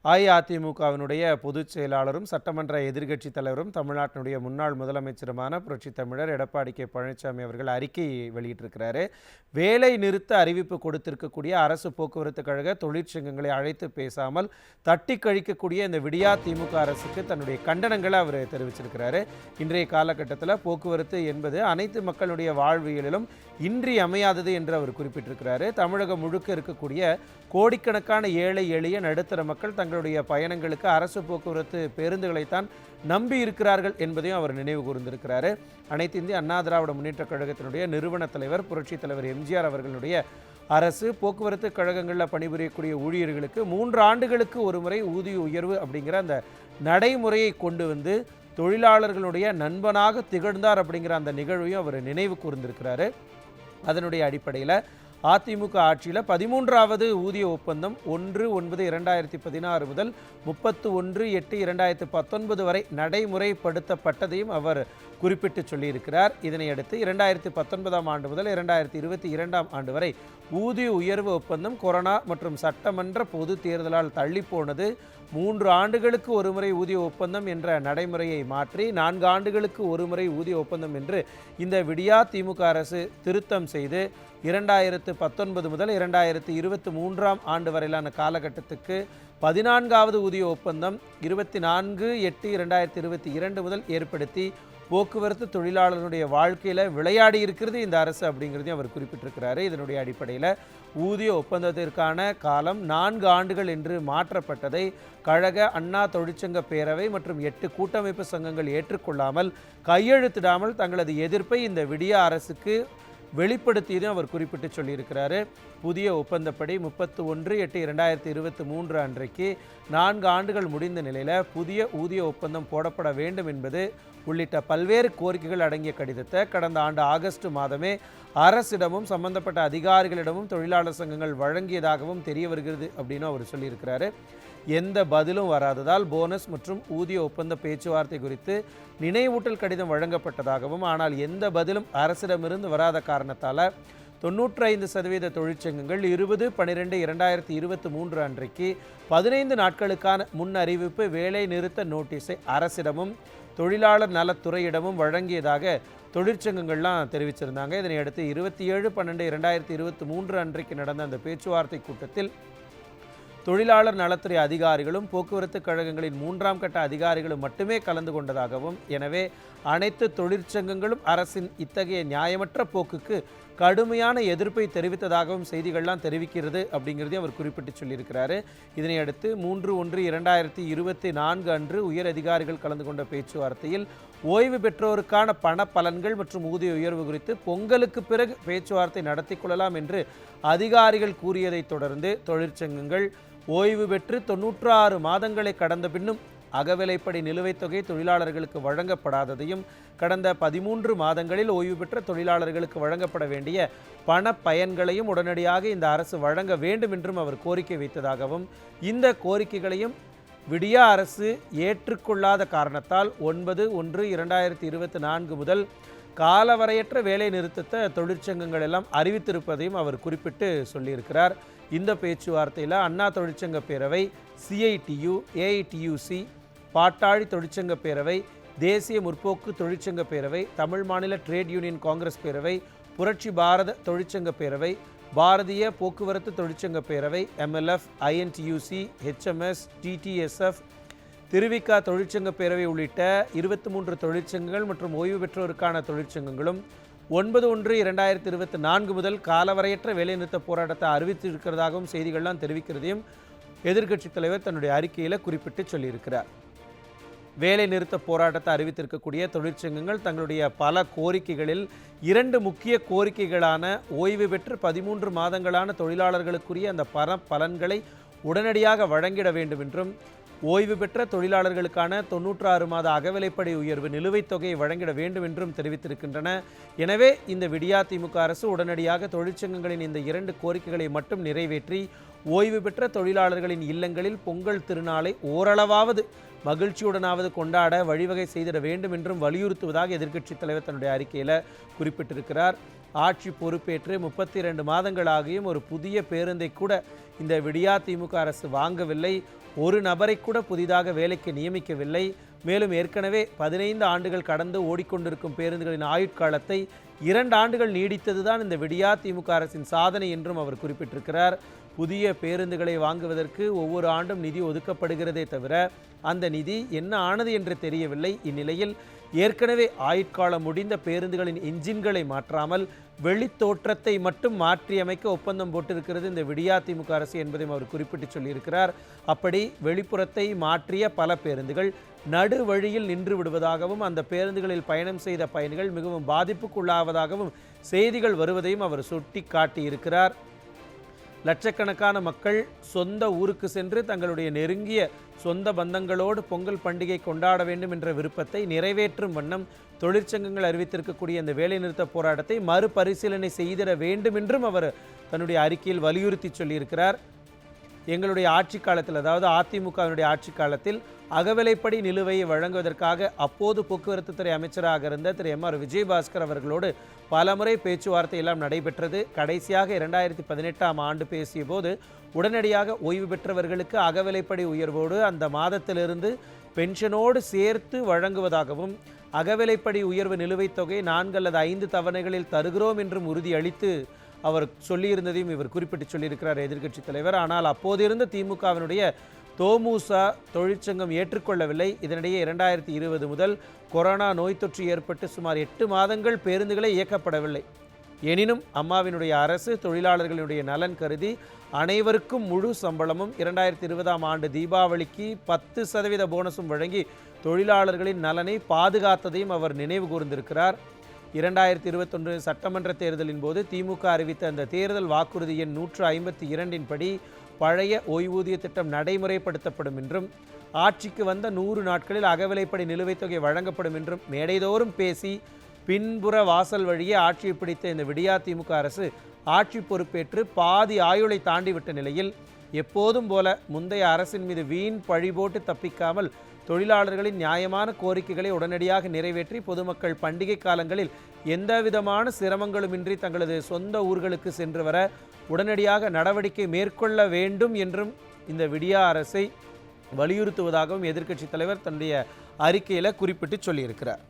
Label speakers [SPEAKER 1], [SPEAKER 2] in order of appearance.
[SPEAKER 1] அஇஅதிமுகவினுடைய பொதுச் செயலாளரும் சட்டமன்ற எதிர்க்கட்சித் தலைவரும் தமிழ்நாட்டினுடைய முன்னாள் முதலமைச்சருமான புரட்சித் தமிழர் எடப்பாடி கே பழனிசாமி அவர்கள் அறிக்கை வெளியிட்டிருக்கிறாரு. வேலை நிறுத்த அறிவிப்பு கொடுத்திருக்கக்கூடிய அரசு போக்குவரத்து கழக தொழிற்சங்கங்களை அழைத்து பேசாமல் தட்டி கழிக்கக்கூடிய இந்த விடியா திமுக அரசுக்கு தன்னுடைய கண்டனங்களை அவர் தெரிவிச்சிருக்கிறாரு. இன்றைய காலகட்டத்தில் போக்குவரத்து என்பது அனைத்து மக்களுடைய வாழ்வியலிலும் இன்றியமையாதது என்று அவர் குறிப்பிட்டிருக்கிறாரு. தமிழகம் முழுக்க இருக்கக்கூடிய கோடிக்கணக்கான ஏழை எளிய நடுத்தர மக்கள் தங்களுடைய பயணங்களுக்கு அரசு போக்குவரத்து பேருந்துகளைத்தான் நம்பி இருக்கிறார்கள் என்பதையும் அவர் நினைவு கூர்ந்திருக்கிறாரு. அனைத்து இந்திய அண்ணா திராவிட முன்னேற்ற கழகத்தினுடைய நிறுவன தலைவர் புரட்சித் தலைவர் எம்ஜிஆர் அவர்களுடைய அரசு போக்குவரத்து கழகங்களில் பணிபுரியக்கூடிய ஊழியர்களுக்கு 3 ஆண்டுகளுக்கு ஒரு முறை ஊதிய உயர்வு அப்படிங்கிற அந்த நடைமுறையை கொண்டு வந்து தொழிலாளர்களுடைய நண்பனாக திகழ்ந்தார் அப்படிங்கிற அந்த நிகழ்வையும் அவர் நினைவு கூர்ந்திருக்கிறாரு. அதனுடைய அடிப்படையில் அதிமுக ஆட்சியில் 13வது ஊதிய ஒப்பந்தம் 1/9/2016 முதல் 31/8/2019 வரை நடைமுறைப்படுத்தப்பட்டதையும் அவர் குறிப்பிட்டு சொல்லியிருக்கிறார். இதனையடுத்து 2019ஆம் ஆண்டு முதல் 2022ஆம் ஆண்டு வரை ஊதிய உயர்வு ஒப்பந்தம் கொரோனா மற்றும் சட்டமன்ற பொது தேர்தலால் தள்ளிப்போனது. 3 ஆண்டுகளுக்கு ஒருமுறை ஊதிய ஒப்பந்தம் என்ற நடைமுறையை மாற்றி 4 ஆண்டுகளுக்கு ஒருமுறை ஊதிய ஒப்பந்தம் என்று இந்த விடியா திமுக அரசு திருத்தம் செய்து 2019 முதல் 2023ஆம் ஆண்டு வரையிலான காலகட்டத்துக்கு 14வது ஊதிய ஒப்பந்தம் 24/8/2022 முதல் ஏற்படுத்தி போக்குவரத்து தொழிலாளர்களுடைய வாழ்க்கையில் விளையாடி இருக்கிறது இந்த அரசு அப்படிங்கிறதையும் அவர் குறிப்பிட்டிருக்கிறாரு. இதனுடைய அடிப்படையில் ஊதிய ஒப்பந்தத்திற்கான காலம் 4 ஆண்டுகள் என்று மாற்றப்பட்டதை கழக அண்ணா தொழிற்சங்க பேரவை மற்றும் 8 கூட்டமைப்பு சங்கங்கள் ஏற்றுக்கொள்ளாமல் கையெழுத்திடாமல் தங்களது எதிர்ப்பை இந்த விடியா அரசுக்கு வெளிப்படுத்தியதும் அவர் குறிப்பிட்டு சொல்லியிருக்கிறாரு. புதிய ஒப்பந்தப்படி 31/8/2023 அன்றைக்கு 4 ஆண்டுகள் முடிந்த நிலையில் புதிய ஊதிய ஒப்பந்தம் போடப்பட வேண்டும் என்பது உள்ளிட்ட பல்வேறு கோரிக்கைகள் அடங்கிய கடிதத்தை கடந்த ஆண்டு ஆகஸ்ட் மாதமே அரசிடமும் சம்பந்தப்பட்ட அதிகாரிகளிடமும் தொழிலாளர் சங்கங்கள் வழங்கியதாகவும் தெரிய வருகிறது அப்படின்னு அவர் சொல்லியிருக்கிறாரு. எந்த பதிலும் வராததால் போனஸ் மற்றும் ஊதிய ஒப்பந்த பேச்சுவார்த்தை குறித்து நினைவூட்டல் கடிதம் வழங்கப்பட்டதாகவும், ஆனால் எந்த பதிலும் அரசிடமிருந்து வராத காரணத்தால் 95% தொழிற்சங்கங்கள் 20/12/2023 அன்றைக்கு 15 நாட்களுக்கான முன் அறிவிப்பு வேலை நிறுத்த நோட்டீஸை அரசிடமும் தொழிலாளர் நலத்துறையிடமும் வழங்கியதாக தொழிற்சங்கங்கள்லாம் தெரிவிச்சிருந்தாங்க. இதனையடுத்து 27/12/2023 அன்றைக்கு நடந்த அந்த பேச்சுவார்த்தை கூட்டத்தில் தொழிலாளர் நலத்துறை அதிகாரிகளும் போக்குவரத்து கழகங்களின் 3ஆம் கட்ட அதிகாரிகளும் மட்டுமே கலந்து கொண்டதாகவும், எனவே அனைத்து தொழிற்சங்கங்களும் அரசின் இத்தகைய நியாயமற்ற போக்குக்கு கடுமையான எதிர்ப்பை தெரிவித்ததாகவும் செய்திகள்லாம் தெரிவிக்கிறது அப்படிங்கிறதையும் அவர் குறிப்பிட்டு சொல்லியிருக்கிறாரு. இதனையடுத்து 3/1/2024 அன்று உயர் அதிகாரிகள் கலந்து கொண்ட பேச்சுவார்த்தையில் ஓய்வு பெற்றோருக்கான பண பலன்கள் மற்றும் ஊதிய உயர்வு குறித்து பொங்கலுக்கு பிறகு பேச்சுவார்த்தை நடத்தி கொள்ளலாம் என்று அதிகாரிகள் கூறியதை தொடர்ந்து தொழிற்சங்கங்கள் ஓய்வு பெற்று 96 மாதங்களை கடந்த பின்னும் அகவிலைப்படி நிலுவைத் தொகை தொழிலாளர்களுக்கு வழங்கப்படாததையும், கடந்த 13 மாதங்களில் ஓய்வு பெற்ற தொழிலாளர்களுக்கு வழங்கப்பட வேண்டிய பண பயன்களையும் உடனடியாக இந்த அரசு வழங்க வேண்டும் என்றும் அவர் கோரிக்கை வைத்ததாகவும், இந்த கோரிக்கைகளையும் விடியா அரசு ஏற்றுக்கொள்ளாத காரணத்தால் 9/1/2024 முதல் காலவரையற்ற வேலை நிறுத்தத்தை தொழிற்சங்கங்கள் எல்லாம் அறிவித்திருப்பதையும் அவர் குறிப்பிட்டு சொல்லியிருக்கிறார். இந்த பேச்சுவார்த்தையில் அண்ணா தொழிற்சங்க பேரவை, CITU, AITUC, பாட்டாளி தொழிற்சங்க பேரவை, தேசிய முற்போக்கு தொழிற்சங்க பேரவை, தமிழ் மாநில ட்ரேட் யூனியன் காங்கிரஸ் பேரவை, புரட்சி பாரத தொழிற்சங்க பேரவை, பாரதிய போக்குவரத்து தொழிற்சங்க பேரவை, MLF, INTUC, HMS, TTSF, Thiruvika தொழிற்சங்க பேரவை உள்ளிட்ட 23 தொழிற்சங்கங்கள் மற்றும் ஓய்வு பெற்றோருக்கான தொழிற்சங்கங்களும் 9/1/2024 முதல் காலவரையற்ற வேலைநிறுத்த போராட்டத்தை அறிவித்திருக்கிறதாகவும் செய்திகள்லாம் தெரிவிக்கிறதையும் எதிர்க்கட்சித் தலைவர் தன்னுடைய அறிக்கையில் குறிப்பிட்டு சொல்லியிருக்கிறார். வேலை நிறுத்த போராட்டத்தை அறிவித்திருக்கக்கூடிய தொழிற்சங்கங்கள் தங்களுடைய பல கோரிக்கைகளில் 2 முக்கிய கோரிக்கைகளான ஓய்வு பெற்று 13 மாதங்களான தொழிலாளர்களுக்குரிய அந்த பலன்களை உடனடியாக வழங்கிட வேண்டும் என்றும், ஓய்வு பெற்ற தொழிலாளர்களுக்கான 96 மாத அகவிலைப்படி உயர்வு நிலுவைத் தொகையை வழங்கிட வேண்டும் என்றும் தெரிவித்திருக்கின்றன. எனவே இந்த விடியா திமுக அரசு உடனடியாக தொழிற்சங்கங்களின் இந்த 2 கோரிக்கைகளை மட்டும் நிறைவேற்றி ஓய்வு பெற்ற தொழிலாளர்களின் இல்லங்களில் பொங்கல் திருநாளை ஓரளவாவது மகிழ்ச்சியுடனாவது கொண்டாட வழிவகை செய்திட வேண்டும் என்றும் வலியுறுத்துவதாக எதிர்க்கட்சித் தலைவர் தன்னுடைய அறிக்கையில் குறிப்பிட்டிருக்கிறார். ஆட்சி பொறுப்பேற்று 32 மாதங்களாகியும் ஒரு புதிய பேருந்தை கூட இந்த விடியா திமுக அரசு வாங்கவில்லை. ஒரு நபரை கூட புதிதாக வேலைக்கு நியமிக்கவில்லை. மேலும் ஏற்கனவே 15 ஆண்டுகள் கடந்து ஓடிக்கொண்டிருக்கும் பேருந்துகளின் ஆயுட்காலத்தை 2 ஆண்டுகள் நீடித்ததுதான் இந்த விடியா திமுக அரசின் சாதனை என்றும் அவர் குறிப்பிட்டிருக்கிறார். புதிய பேருந்துகளை வாங்குவதற்கு ஒவ்வொரு ஆண்டும் நிதி ஒதுக்கப்படுகிறதே தவிர அந்த நிதி என்ன ஆனது என்று தெரியவில்லை. இந்நிலையில் ஏற்கனவே ஆயுட்காலம் முடிந்த பேருந்துகளின் இன்ஜின்களை மாற்றாமல் வெளித்தோற்றத்தை மட்டும் மாற்றியமைக்க ஒப்பந்தம் போட்டிருக்கிறது இந்த விடியா திமுக அரசு என்பதையும் அவர் குறிப்பிட்டு சொல்லியிருக்கிறார். அப்படி வெளிப்புறத்தை மாற்றிய பல பேருந்துகள் நடு வழியில் நின்று விடுவதாகவும் அந்த பேருந்துகளில் பயணம் செய்த பயணிகள் மிகவும் பாதிப்புக்குள்ளாவதாகவும் செய்திகள் வருவதையும் அவர் சுட்டி காட்டியிருக்கிறார். லட்சக்கணக்கான மக்கள் சொந்த ஊருக்கு சென்று தங்களுடைய நெருங்கிய சொந்த பந்தங்களோடு பொங்கல் பண்டிகை கொண்டாட வேண்டும் என்ற விருப்பத்தை நிறைவேற்றும் வண்ணம் தொழிற்சங்கங்கள் அறிவித்திருக்கக்கூடிய இந்த வேலைநிறுத்த போராட்டத்தை மறுபரிசீலனை செய்திட வேண்டும் என்றும் அவர் தன்னுடைய அறிக்கையில் வலியுறுத்தி சொல்லியிருக்கிறார். எங்களுடைய ஆட்சி காலத்தில், அதாவது அதிமுகவினுடைய ஆட்சி காலத்தில் அகவிலைப்படி நிலுவையை வழங்குவதற்காக அப்போது போக்குவரத்து துறை அமைச்சராக இருந்த திரு எம்.ஆர். விஜயபாஸ்கர் அவர்களோடு பலமுறை பேச்சுவார்த்தை எல்லாம் நடைபெற்றது. கடைசியாக 2018ஆம் ஆண்டு பேசிய போது உடனடியாக ஓய்வு பெற்றவர்களுக்கு அகவிலைப்படி உயர்வோடு அந்த மாதத்திலிருந்து பென்ஷனோடு சேர்த்து வழங்குவதாகவும் அகவிலைப்படி உயர்வு நிலுவைத் தொகை 4 அல்லது 5 தவணைகளில் தருகிறோம் என்றும் உறுதியளித்து அவர் சொல்லியிருந்ததையும் இவர் குறிப்பிட்டு சொல்லியிருக்கிறார் எதிர்க்கட்சித் தலைவர். ஆனால் அப்போதிருந்த திமுகவினுடைய தோமுசா தொழிற்சங்கம் ஏற்றுக்கொள்ளவில்லை. இதனிடையே 2020 முதல் கொரோனா நோய் தொற்று ஏற்பட்டு சுமார் 8 மாதங்கள் பேருந்துகளை இயக்கப்படவில்லை. எனினும் அம்மாவினுடைய அரசு தொழிலாளர்களுடைய நலன் கருதி அனைவருக்கும் முழு சம்பளமும் 2020ஆம் ஆண்டு தீபாவளிக்கு 10% போனஸும் வழங்கி தொழிலாளர்களின் நலனை பாதுகாத்ததையும் அவர் நினைவு கூர்ந்திருக்கிறார். 2021 சட்டமன்ற தேர்தலின் போது திமுக அறிவித்த அந்த தேர்தல் வாக்குறுதி எண் 152 படி பழைய ஓய்வூதிய திட்டம் நடைமுறைப்படுத்தப்படும் என்றும் ஆட்சிக்கு வந்த 100 நாட்களில் அகவிலைப்படி நிலுவைத் தொகை வழங்கப்படும் என்றும் மேடைதோறும் பேசி பின்புற வாசல் வழியே ஆட்சியை பிடித்த இந்த விடியா திமுக அரசு ஆட்சி பொறுப்பேற்று பாதி ஆயுளை தாண்டிவிட்ட நிலையில் எப்போதும் போல முந்தைய அரசின் மீது வீண் பழி போட்டு தப்பிக்காமல் தொழிலாளர்களின் நியாயமான கோரிக்கைகளை உடனடியாக நிறைவேற்றி பொதுமக்கள் பண்டிகை காலங்களில் எந்தவிதமான சிரமங்களுமின்றி தங்களது சொந்த ஊர்களுக்கு சென்று வர உடனடியாக நடவடிக்கை மேற்கொள்ள வேண்டும் என்றும் இந்த விடியா அரசை வலியுறுத்துவதாகவும் எதிர்க்கட்சித் தலைவர் தன்னுடைய அறிக்கையில் குறிப்பிட்டு சொல்லியிருக்கிறார்.